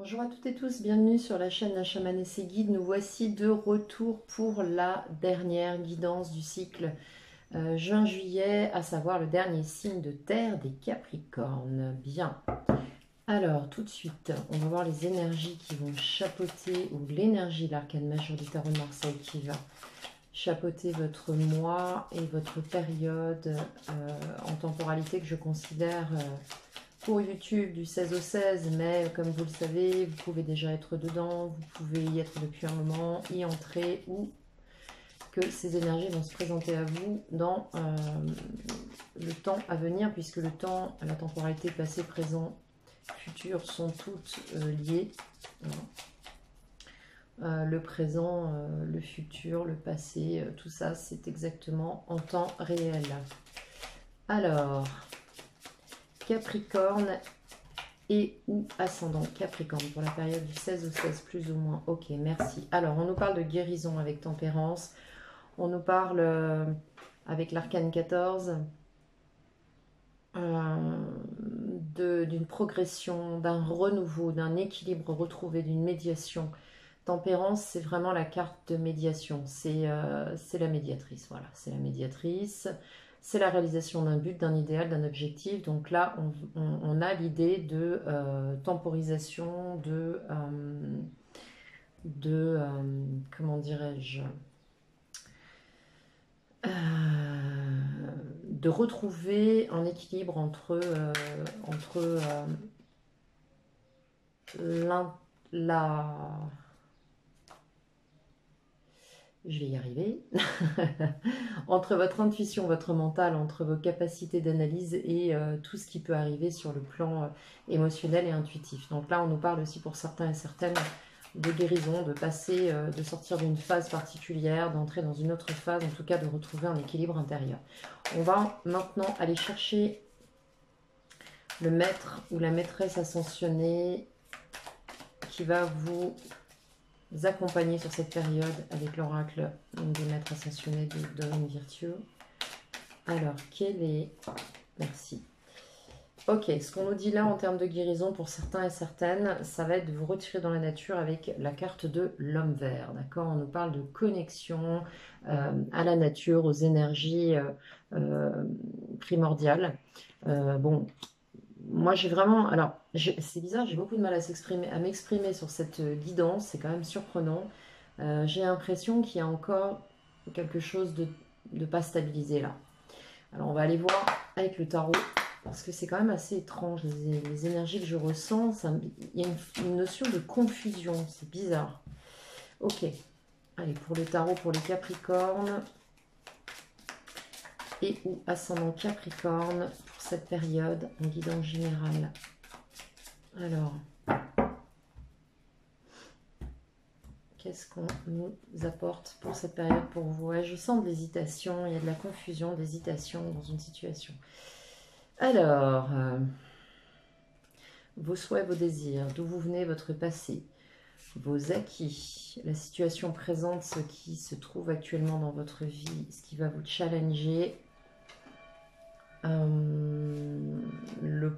Bonjour à toutes et tous, bienvenue sur la chaîne La Chamane et ses guides. Nous voici de retour pour la dernière guidance du cycle juin-juillet, à savoir le dernier signe de terre des Capricornes. Bien, alors tout de suite, on va voir les énergies qui vont chapeauter, ou l'énergie, l'arcane majeure du tarot de Marseille qui va chapeauter votre mois et votre période en temporalité que je considère... pour YouTube du 16 au 16, mais comme vous le savez, vous pouvez déjà être dedans, vous pouvez y être depuis un moment, y entrer, ou que ces énergies vont se présenter à vous dans le temps à venir, puisque le temps, la temporalité passé, présent, futur sont toutes liées. Le présent, le futur, le passé, tout ça, c'est exactement en temps réel. Alors... Capricorne et ou ascendant Capricorne pour la période du 16 au 16 plus ou moins. Ok, merci. Alors, on nous parle de guérison avec tempérance. On nous parle avec l'arcane 14 d'une progression, d'un renouveau, d'un équilibre retrouvé, d'une médiation. Tempérance, c'est vraiment la carte de médiation. C'est la médiatrice, voilà. C'est la médiatrice. C'est la réalisation d'un but, d'un idéal, d'un objectif. Donc là, on a l'idée de temporisation, comment dirais-je, de retrouver un équilibre entre je vais y arriver, entre votre intuition, votre mental, entre vos capacités d'analyse et tout ce qui peut arriver sur le plan émotionnel et intuitif. Donc là, on nous parle aussi pour certains et certaines de guérison, de passer, de sortir d'une phase particulière, d'entrer dans une autre phase, en tout cas de retrouver un équilibre intérieur. On va maintenant aller chercher le maître ou la maîtresse ascensionnée qui va vous accompagner sur cette période avec l'oracle des maîtres ascensionnés de Dorine Virtue. Alors, quel est... Merci. Ok, ce qu'on nous dit là en termes de guérison pour certains et certaines, ça va être de vous retirer dans la nature avec la carte de l'homme vert, d'accord? On nous parle de connexion à la nature, aux énergies primordiales. Bon, moi j'ai vraiment... Alors, c'est bizarre, j'ai beaucoup de mal à m'exprimer sur cette guidance, c'est quand même surprenant. J'ai l'impression qu'il y a encore quelque chose de pas stabilisé là. Alors on va aller voir avec le tarot, parce que c'est quand même assez étrange, les énergies que je ressens, il y a une notion de confusion, c'est bizarre. Ok, allez, pour le tarot, pour les Capricornes, et ou ascendant Capricorne, pour cette période, en guidance générale. Alors... qu'est-ce qu'on nous apporte pour cette période pour vous? Ouais, je sens de l'hésitation, il y a de la confusion, de l'hésitation dans une situation. Alors, vos souhaits, vos désirs, d'où vous venez, votre passé, vos acquis, la situation présente, ce qui se trouve actuellement dans votre vie, ce qui va vous challenger, le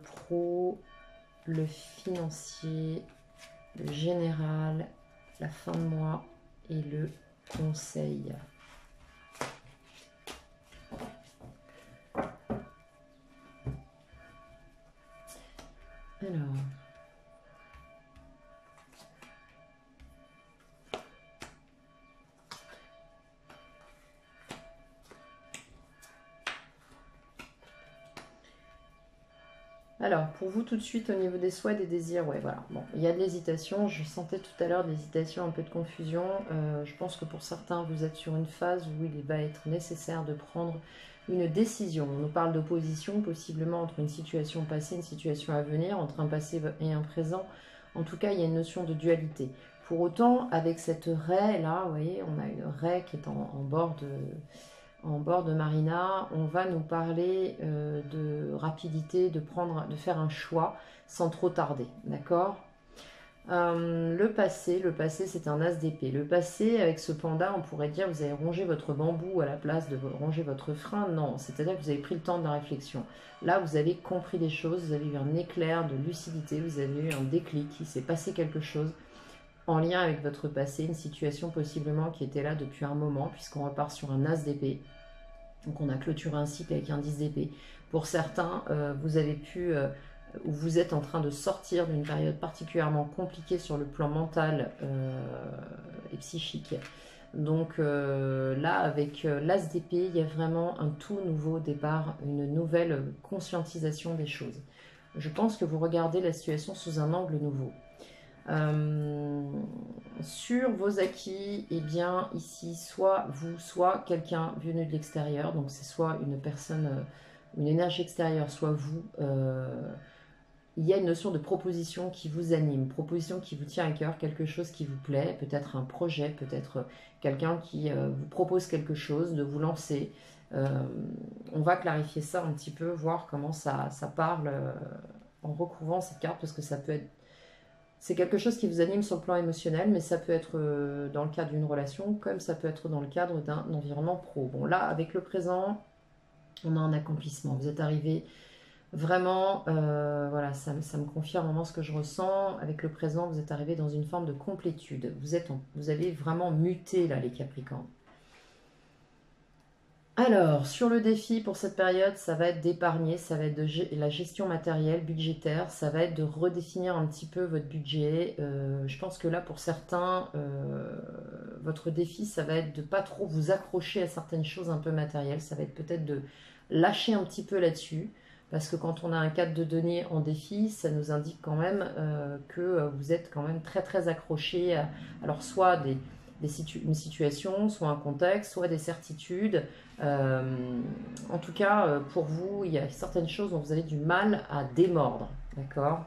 pro, le financier, le général, la fin de mois et le conseil. Alors, pour vous tout de suite au niveau des souhaits, des désirs, ouais, voilà. Bon, il y a de l'hésitation, je sentais tout à l'heure de l'hésitation, un peu de confusion. Je pense que pour certains, vous êtes sur une phase où il va être nécessaire de prendre une décision. On nous parle d'opposition, possiblement entre une situation passée et une situation à venir, entre un passé et un présent. En tout cas, il y a une notion de dualité. Pour autant, avec cette raie là, vous voyez, on a une raie qui est en bord de Marina, on va nous parler de rapidité, de faire un choix sans trop tarder, d'accord? Le passé c'est un as d'épée. Le passé, avec ce panda, on pourrait dire vous avez rongé votre bambou à la place de ronger votre frein. Non, c'est-à-dire que vous avez pris le temps de la réflexion. Là, vous avez compris des choses, vous avez eu un éclair de lucidité, vous avez eu un déclic, il s'est passé quelque chose en lien avec votre passé, une situation possiblement qui était là depuis un moment, puisqu'on repart sur un as d'épée. Donc on a clôturé un cycle avec un 10 d'épée. Pour certains, vous avez pu... où vous êtes en train de sortir d'une période particulièrement compliquée sur le plan mental et psychique. Donc là, avec l'as d'épée, il y a vraiment un tout nouveau départ, une nouvelle conscientisation des choses. Je pense que vous regardez la situation sous un angle nouveau. Sur vos acquis, eh bien ici, soit vous, soit quelqu'un venu de l'extérieur, donc c'est soit une personne, une énergie extérieure, soit vous, il y a une notion de proposition qui vous anime, proposition qui vous tient à cœur, quelque chose qui vous plaît, peut-être un projet, peut-être quelqu'un qui vous propose quelque chose, de vous lancer. On va clarifier ça un petit peu, voir comment ça parle en recouvrant cette carte, parce que ça peut être... C'est quelque chose qui vous anime sur le plan émotionnel, mais ça peut être dans le cadre d'une relation, comme ça peut être dans le cadre d'un environnement pro. Bon, là, avec le présent, on a un accomplissement. Vous êtes arrivé vraiment, voilà, ça me confirme vraiment ce que je ressens. Avec le présent, vous êtes arrivé dans une forme de complétude. Vous avez vraiment muté, là, les Capricornes. Alors, sur le défi pour cette période, ça va être d'épargner, ça va être de la gestion matérielle, budgétaire, ça va être de redéfinir un petit peu votre budget. Je pense que là, pour certains, votre défi, ça va être de pas trop vous accrocher à certaines choses un peu matérielles. Ça va être peut-être de lâcher un petit peu là-dessus. Parce que quand on a un cadre de données en défi, ça nous indique quand même que vous êtes quand même très très accroché à, alors soit une situation, soit un contexte, soit des certitudes. En tout cas, pour vous, il y a certaines choses dont vous avez du mal à démordre. D'accord ?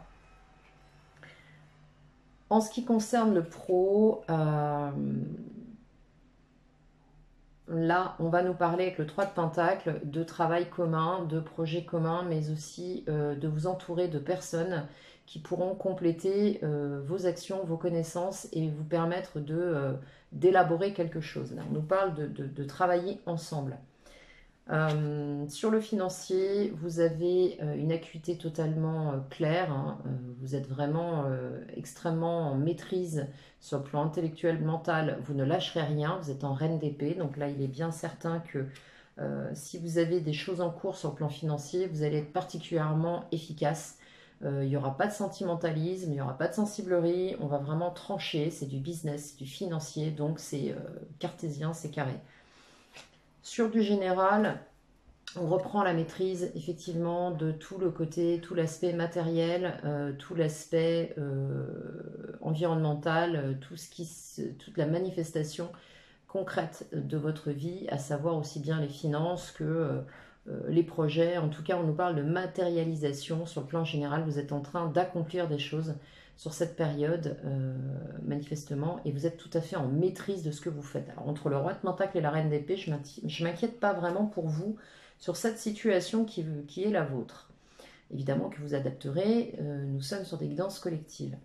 En ce qui concerne le pro, là, on va nous parler avec le 3 de Pentacle de travail commun, de projets communs, mais aussi de vous entourer de personnes qui pourront compléter vos actions, vos connaissances et vous permettre d'élaborer quelque chose. Là, on nous parle de travailler ensemble. Sur le financier, vous avez une acuité totalement claire, hein. Vous êtes vraiment extrêmement en maîtrise sur le plan intellectuel, mental, vous ne lâcherez rien, vous êtes en reine d'épée, donc là il est bien certain que si vous avez des choses en cours sur le plan financier, vous allez être particulièrement efficace. Il n'y aura pas de sentimentalisme, il n'y aura pas de sensiblerie, on va vraiment trancher, c'est du business, c'est du financier, donc c'est cartésien, c'est carré. Sur du général, on reprend la maîtrise effectivement de tout le côté, tout l'aspect matériel, tout l'aspect environnemental, toute la manifestation concrète de votre vie, à savoir aussi bien les finances que les projets. En tout cas, on nous parle de matérialisation sur le plan général. Vous êtes en train d'accomplir des choses sur cette période, manifestement, et vous êtes tout à fait en maîtrise de ce que vous faites. Alors, entre le roi de Pentacle et la reine d'épée, je ne m'inquiète pas vraiment pour vous sur cette situation qui est la vôtre. Évidemment que vous adapterez, nous sommes sur des guidances collectives.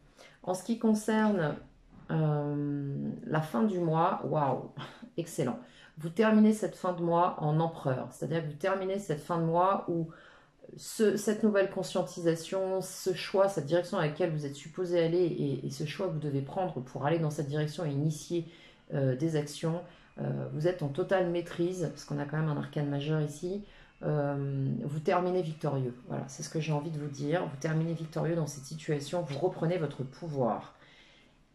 En ce qui concerne la fin du mois, waouh, excellent. Vous terminez cette fin de mois en empereur, c'est-à-dire que vous terminez cette fin de mois où cette nouvelle conscientisation, ce choix, cette direction à laquelle vous êtes supposé aller et ce choix que vous devez prendre pour aller dans cette direction et initier des actions, vous êtes en totale maîtrise, parce qu'on a quand même un arcane majeur ici, vous terminez victorieux. Voilà, c'est ce que j'ai envie de vous dire. Vous terminez victorieux dans cette situation, vous reprenez votre pouvoir.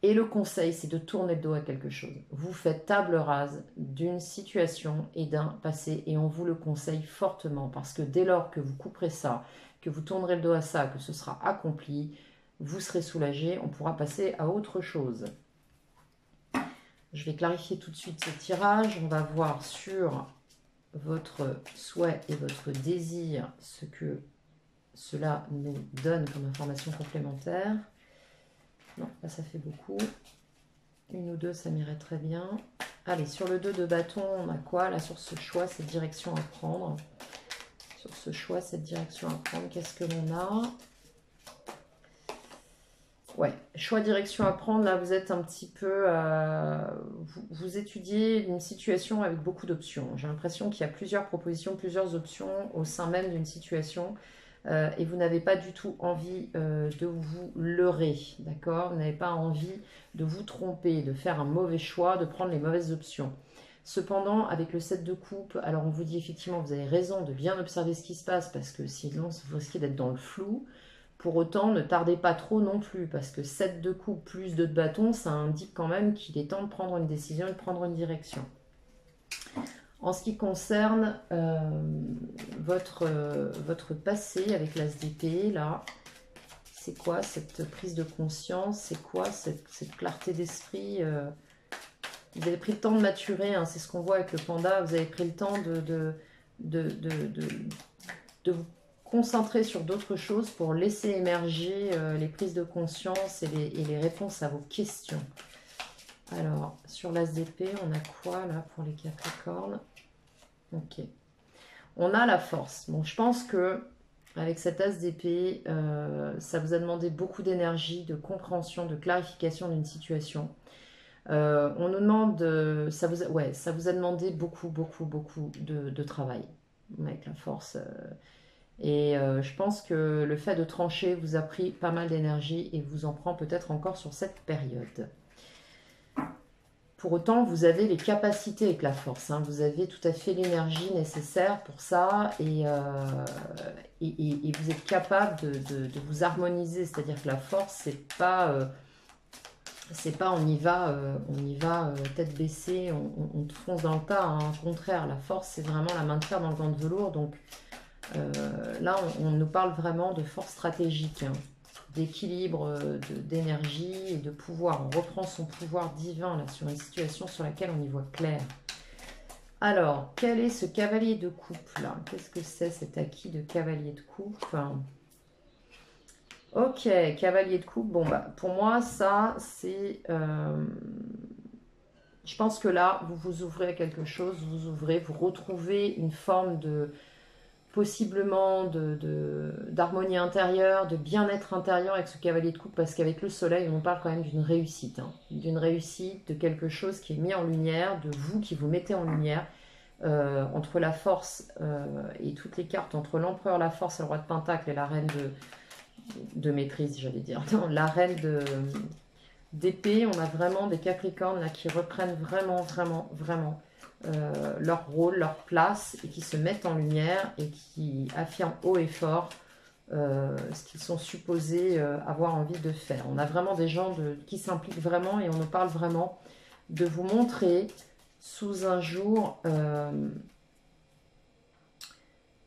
Et le conseil, c'est de tourner le dos à quelque chose. Vous faites table rase d'une situation et d'un passé, et on vous le conseille fortement, parce que dès lors que vous couperez ça, que vous tournerez le dos à ça, que ce sera accompli, vous serez soulagé, on pourra passer à autre chose. Je vais clarifier tout de suite ce tirage. On va voir sur votre souhait et votre désir ce que cela nous donne comme information complémentaire. Non, là ça fait beaucoup. Une ou deux, ça m'irait très bien. Allez, sur le 2 de bâton, on a quoi là sur ce choix, cette direction à prendre? Sur ce choix, cette direction à prendre, qu'est-ce que l'on a? Ouais, choix direction à prendre. Là, vous êtes un petit peu... vous étudiez une situation avec beaucoup d'options. J'ai l'impression qu'il y a plusieurs propositions, plusieurs options au sein même d'une situation. Et vous n'avez pas du tout envie de vous leurrer, d'accord? Vous n'avez pas envie de vous tromper, de faire un mauvais choix, de prendre les mauvaises options. Cependant, avec le 7 de coupe, alors on vous dit effectivement, vous avez raison de bien observer ce qui se passe parce que sinon vous risquez d'être dans le flou. Pour autant, ne tardez pas trop non plus parce que 7 de coupe plus 2 de bâton, ça indique quand même qu'il est temps de prendre une décision et de prendre une direction. En ce qui concerne votre passé avec l'As d'épée, là, c'est quoi cette prise de conscience? C'est quoi cette clarté d'esprit? Vous avez pris le temps de maturer, hein, c'est ce qu'on voit avec le panda. Vous avez pris le temps de vous concentrer sur d'autres choses pour laisser émerger les prises de conscience et les réponses à vos questions. Alors, sur l'As d'épée, on a quoi là pour les Capricornes? Ok. On a la force. Bon, je pense que avec cet As d'épée, ça vous a demandé beaucoup d'énergie, de compréhension, de clarification d'une situation. On nous demande, ça vous a demandé beaucoup de travail avec la force. Et je pense que le fait de trancher vous a pris pas mal d'énergie et vous en prend peut-être encore sur cette période. Pour autant, vous avez les capacités avec la force. Hein. Vous avez tout à fait l'énergie nécessaire pour ça et vous êtes capable de vous harmoniser. C'est-à-dire que la force, c'est pas on y va tête baissée, on te fonce dans le tas. Hein. Au contraire, la force, c'est vraiment la main de fer dans le gant de velours. Donc là, on nous parle vraiment de force stratégique. Hein, d'équilibre, d'énergie et de pouvoir. On reprend son pouvoir divin là, sur une situation sur laquelle on y voit clair. Alors, quel est ce cavalier de coupe là? Qu'est-ce que c'est cet acquis de cavalier de coupe? Ok, cavalier de coupe. Bon, bah, pour moi, ça, c'est... je pense que là, vous vous ouvrez à quelque chose, vous retrouvez une forme de... possiblement d'harmonie intérieure, de bien-être intérieur avec ce cavalier de coupe, parce qu'avec le soleil, on parle quand même d'une réussite, hein, d'une réussite, de quelque chose qui est mis en lumière, de vous qui vous mettez en lumière, entre la force et toutes les cartes, entre l'empereur, la force, le roi de pentacle et la reine de maîtrise, j'allais dire, non, la reine d'épée, on a vraiment des capricornes là, qui reprennent vraiment leur rôle, leur place et qui se mettent en lumière et qui affirment haut et fort ce qu'ils sont supposés avoir envie de faire. On a vraiment des gens qui s'impliquent vraiment et on nous parle vraiment de vous montrer sous un jour...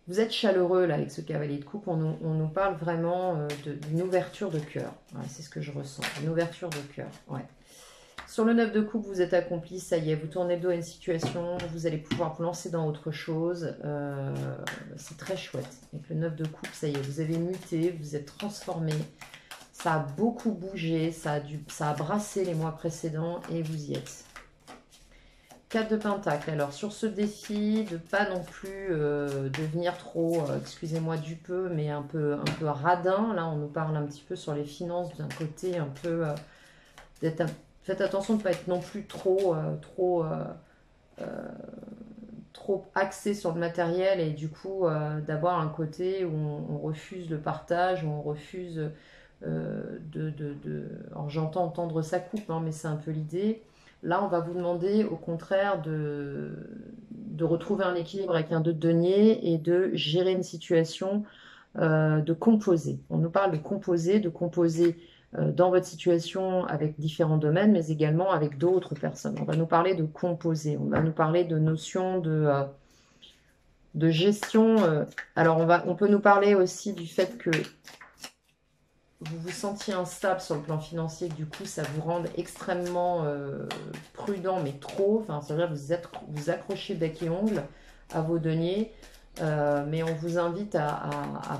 vous êtes chaleureux là avec ce cavalier de coupe, on nous parle vraiment d'une ouverture de cœur. Ouais, c'est ce que je ressens, une ouverture de cœur. Ouais. Sur le 9 de coupe, vous êtes accompli, ça y est, vous tournez le dos à une situation, vous allez pouvoir vous lancer dans autre chose. C'est très chouette. Avec le 9 de coupe, ça y est, vous avez muté, vous êtes transformé. Ça a beaucoup bougé, ça a brassé les mois précédents et vous y êtes. 4 de pentacle. Alors, sur ce défi, de pas non plus devenir trop, excusez-moi du peu, mais un peu radin. Là, on nous parle un petit peu sur les finances d'un côté un peu... faites attention de ne pas être non plus trop axé sur le matériel et du coup d'avoir un côté où on refuse le partage, où on refuse alors j'entends tendre sa coupe, hein, mais c'est un peu l'idée. Là, on va vous demander au contraire de retrouver un équilibre avec un 2 de denier et de gérer une situation, de composer. On nous parle de composer dans votre situation avec différents domaines, mais également avec d'autres personnes. On va nous parler de composer, on va nous parler de notions de gestion. Alors, on peut nous parler aussi du fait que vous vous sentiez instable sur le plan financier, que du coup, ça vous rende extrêmement prudent, mais trop. Enfin, c'est-à-dire vous accrochez bec et ongle à vos deniers. Mais on vous invite à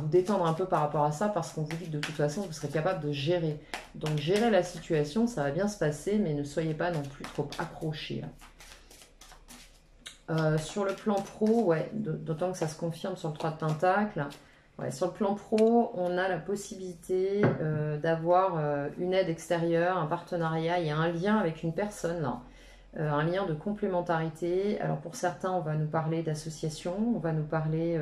vous détendre un peu par rapport à ça parce qu'on vous dit que de toute façon vous serez capable de gérer. Donc gérer la situation, ça va bien se passer, mais ne soyez pas non plus trop accrochés. Sur le plan pro, ouais, d'autant que ça se confirme sur le 3 de pentacle, Ouais, sur le plan pro, on a la possibilité d'avoir une aide extérieure, un partenariat, il y a un lien avec une personne là. Un lien de complémentarité. Alors pour certains, on va nous parler d'association, on va nous parler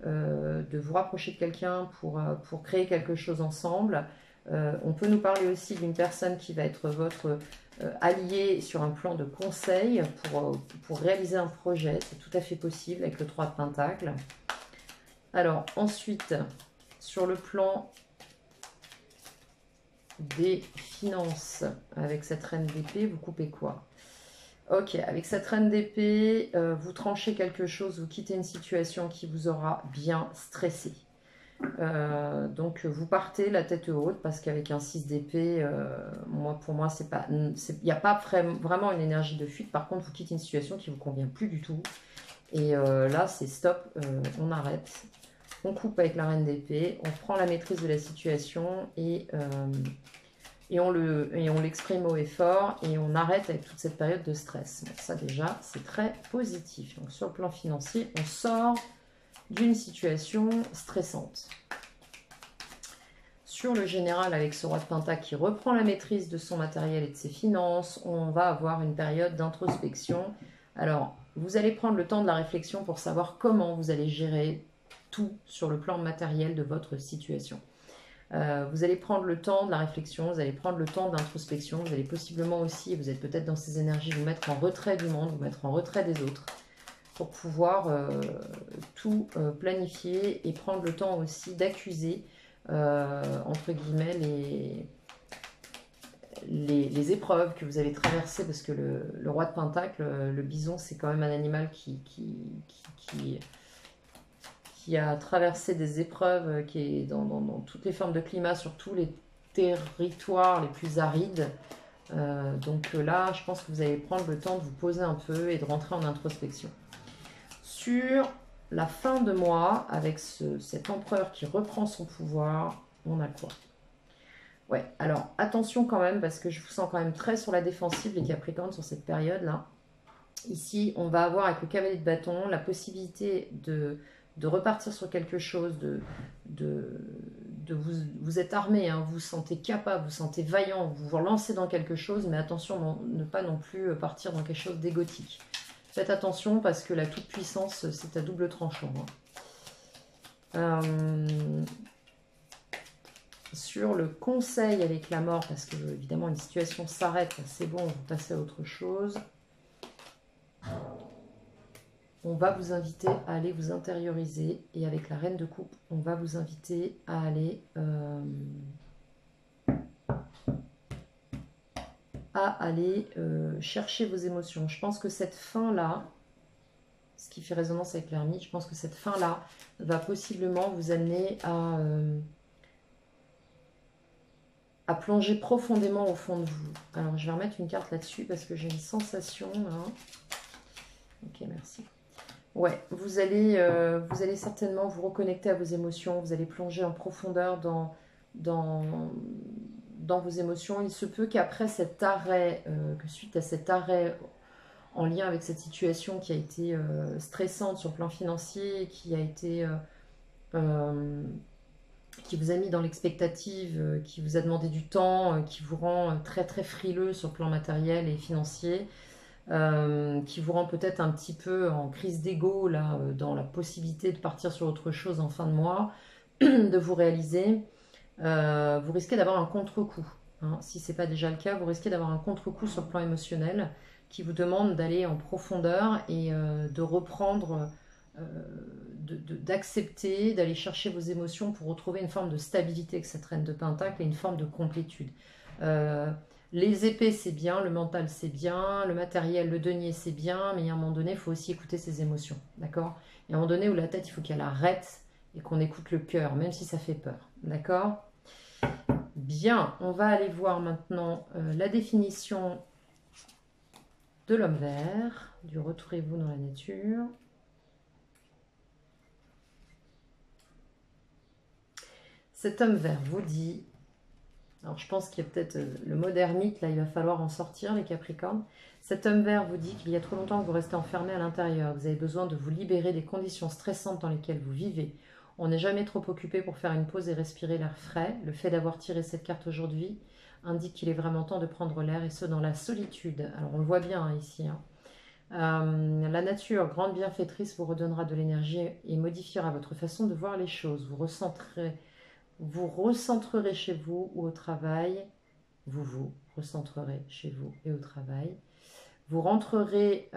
de vous rapprocher de quelqu'un pour créer quelque chose ensemble. On peut nous parler aussi d'une personne qui va être votre allié sur un plan de conseil pour réaliser un projet. C'est tout à fait possible avec le 3 de Pentacle. Alors ensuite, sur le plan des finances, avec cette reine d'épée, vous coupez quoi? Ok, avec cette reine d'épée, vous tranchez quelque chose, vous quittez une situation qui vous aura bien stressé. Donc vous partez la tête haute parce qu'avec un 6 d'épée, pour moi, il n'y a pas vraiment une énergie de fuite. Par contre, vous quittez une situation qui ne vous convient plus du tout. Et là, c'est stop, on arrête. On coupe avec la reine d'épée, on prend la maîtrise de la situation et on l'exprime haut et fort et on arrête avec toute cette période de stress. Donc ça déjà, c'est très positif. Donc sur le plan financier, on sort d'une situation stressante. Sur le général, avec ce roi de Pentacle qui reprend la maîtrise de son matériel et de ses finances, on va avoir une période d'introspection. Alors, vous allez prendre le temps de la réflexion pour savoir comment vous allez gérer tout sur le plan matériel de votre situation. Vous allez prendre le temps de la réflexion, vous allez prendre le temps de l'introspection, vous allez possiblement aussi, vous êtes peut-être dans ces énergies, vous mettre en retrait du monde, vous mettre en retrait des autres, pour pouvoir tout planifier et prendre le temps aussi d'accuser, entre guillemets, les épreuves que vous allez traverser, parce que le roi de Pentacle, le bison, c'est quand même un animal qui a traversé des épreuves, qui est dans toutes les formes de climat, sur tous les territoires les plus arides. Donc là, je pense que vous allez prendre le temps de vous poser un peu et de rentrer en introspection. Sur la fin de mois, avec cet empereur qui reprend son pouvoir, on a quoi? Ouais, alors attention quand même, parce que je vous sens quand même très sur la défensive, les Capricornes, sur cette période-là. Ici, on va avoir avec le cavalier de bâton la possibilité de repartir sur quelque chose, vous êtes armé, hein, vous vous sentez capable, vous vous sentez vaillant, vous vous relancez dans quelque chose, mais attention, ne pas non plus partir dans quelque chose d'égotique. Faites attention parce que la toute-puissance, c'est à double tranchant. Hein. Sur le conseil avec la mort, parce que évidemment une situation s'arrête, c'est bon, vous passez à autre chose. On va vous inviter à aller vous intérioriser. Et avec la reine de coupe, on va vous inviter à aller chercher vos émotions. Je pense que cette fin-là, ce qui fait résonance avec l'ermite, je pense que cette fin-là va possiblement vous amener à plonger profondément au fond de vous. Alors, je vais remettre une carte là-dessus parce que j'ai une sensation. Là. Ok, merci. Ouais, vous allez certainement vous reconnecter à vos émotions, vous allez plonger en profondeur dans vos émotions. Il se peut qu'après cet arrêt, que suite à cet arrêt en lien avec cette situation qui a été stressante sur le plan financier, qui a été qui vous a mis dans l'expectative, qui vous a demandé du temps, qui vous rend très très frileux sur le plan matériel et financier, qui vous rend peut-être un petit peu en crise d'ego là, dans la possibilité de partir sur autre chose en fin de mois, de vous réaliser, vous risquez d'avoir un contre-coup. Hein. Si ce n'est pas déjà le cas, vous risquez d'avoir un contre-coup sur le plan émotionnel qui vous demande d'aller en profondeur et de reprendre, d'accepter, d'aller chercher vos émotions pour retrouver une forme de stabilité avec cette reine de Pentacle et une forme de complétude. Les épées, c'est bien, le mental, c'est bien, le matériel, le denier, c'est bien, mais à un moment donné, il faut aussi écouter ses émotions, d'accord? Et à un moment donné où la tête, il faut qu'elle arrête et qu'on écoute le cœur, même si ça fait peur, d'accord? Bien, on va aller voir maintenant la définition de l'homme vert, du Retrouvez-vous dans la nature. Cet homme vert vous dit... Alors, je pense qu'il y a peut-être le mot d'ermite, là, il va falloir en sortir, les Capricornes. Cet homme vert vous dit qu'il y a trop longtemps que vous restez enfermé à l'intérieur. Vous avez besoin de vous libérer des conditions stressantes dans lesquelles vous vivez. On n'est jamais trop occupé pour faire une pause et respirer l'air frais. Le fait d'avoir tiré cette carte aujourd'hui indique qu'il est vraiment temps de prendre l'air et ce dans la solitude. Alors on le voit bien hein, ici. Hein. La nature, grande bienfaitrice, vous redonnera de l'énergie et modifiera votre façon de voir les choses. Vous recentrerez chez vous ou au travail. Vous recentrerez chez vous et au travail. Vous rentrerez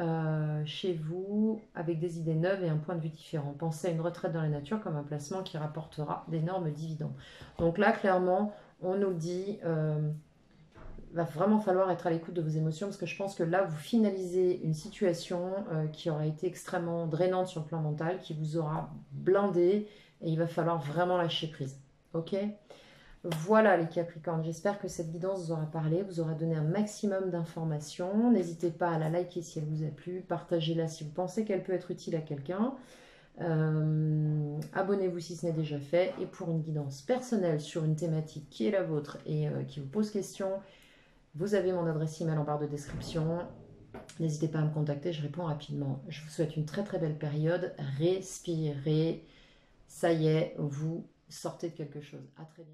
chez vous avec des idées neuves et un point de vue différent. Pensez à une retraite dans la nature comme un placement qui rapportera d'énormes dividendes. Donc là, clairement, on nous le dit, va vraiment falloir être à l'écoute de vos émotions parce que je pense que là, vous finalisez une situation qui aura été extrêmement drainante sur le plan mental, qui vous aura blindé et il va falloir vraiment lâcher prise. Ok ? Voilà les Capricornes, j'espère que cette guidance vous aura parlé, vous aura donné un maximum d'informations. N'hésitez pas à la liker si elle vous a plu, partagez-la si vous pensez qu'elle peut être utile à quelqu'un. Abonnez-vous si ce n'est déjà fait. Et pour une guidance personnelle sur une thématique qui est la vôtre et qui vous pose question, vous avez mon adresse email en barre de description. N'hésitez pas à me contacter, je réponds rapidement. Je vous souhaite une très très belle période. Respirez. Ça y est, vous sortez de quelque chose. À très bientôt.